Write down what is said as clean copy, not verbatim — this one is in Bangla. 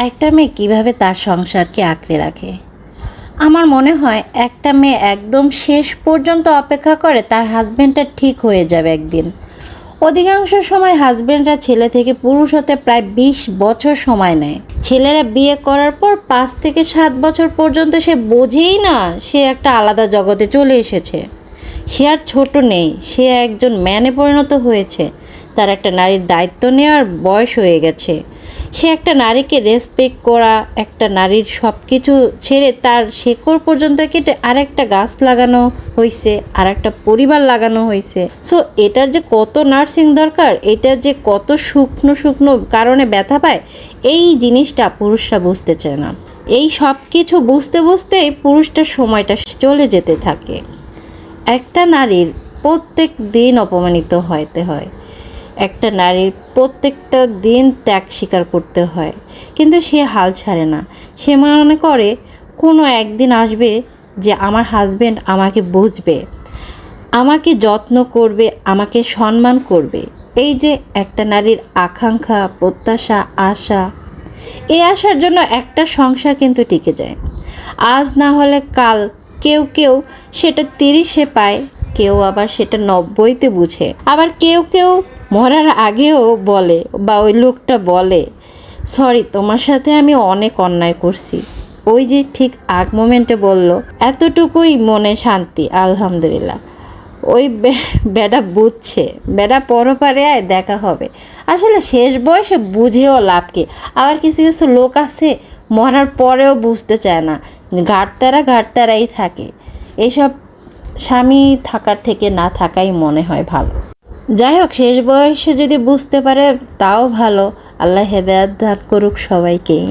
একটা মেয়ে কিভাবে তার সংসারকে আঁকড়ে রাখে। আমার মনে হয় একটা মেয়ে একদম শেষ পর্যন্ত অপেক্ষা করে তার হাজবেন্ডটা ঠিক হয়ে যাবে একদিন। অধিকাংশ সময় হাজবেন্ডরা ছেলে থেকে পুরুষ হতে প্রায় 20 বছর সময় নেয়। ছেলেরা বিয়ে করার পর 5 থেকে 7 বছর পর্যন্ত সে বোঝেই না সে একটা আলাদা জগতে চলে এসেছে। সে আর ছোট নেই, সে একজন ম্যানে পরিণত হয়েছে। তার একটা নারীর দায়িত্ব নেওয়ার বয়স হয়ে গেছে। সে একটা নারীকে রেসপেক্ট করা, একটা নারীর সব কিছু ছেড়ে তার শেকড় পর্যন্ত কেটে আরেকটা গাছ লাগানো হয়েছে, আর একটা পরিবার লাগানো হয়েছে। সো এটার যে কত নার্সিং দরকার, এটা যে কত শুকনো শুকনো কারণে ব্যথা পায়, এই জিনিসটা পুরুষরা বুঝতে চায় না। এই সব কিছু বুঝতে বুঝতেই পুরুষটার সময়টা চলে যেতে থাকে। একটা নারীর প্রত্যেক দিন অপমানিত হতে হয়, একটা নারীর প্রত্যেকটা দিন ত্যাগ স্বীকার করতে হয়, কিন্তু সে হাল ছাড়ে না। সে মনে করে কোনো একদিন আসবে যে আমার হাজবেন্ড আমাকে বুঝবে, আমাকে যত্ন করবে, আমাকে সম্মান করবে। এই যে একটা নারীর আকাঙ্ক্ষা, প্রত্যাশা, আশা, এই আশার জন্য একটা সংসার কিন্তু টিকে যায়। আজ না হলে কাল কেউ কেউ সেটা 30-এ পায়, কেউ আবার সেটা 90-তে বুঝে। আবার কেউ কেউ মরার আগেও বলে, বা ওই লোকটা বলে, সরি তোমার সাথে আমি অনেক অন্যায় করছি। ওই যে ঠিক আগ মোমেন্টে বলল, এতটুকুই মনে শান্তি, আলহামদুলিল্লাহ। ওই বেডা বুঝছে, বেডা পরপারে আয় দেখা হবে। আসলে শেষ বয়সে বুঝেও লাভ কি। আবার কিছু কিছু লোক আছে মরার পরেও বুঝতে চায় না, ঘাটতারাই থাকে। এইসব স্বামী থাকার থেকে না থাকাই মনে হয় ভালো। যাই হোক, শেষ বয়সে যদি বুঝতে পারে তাও ভালো। আল্লাহ হেদায়েত দান করুক সবাইকেই।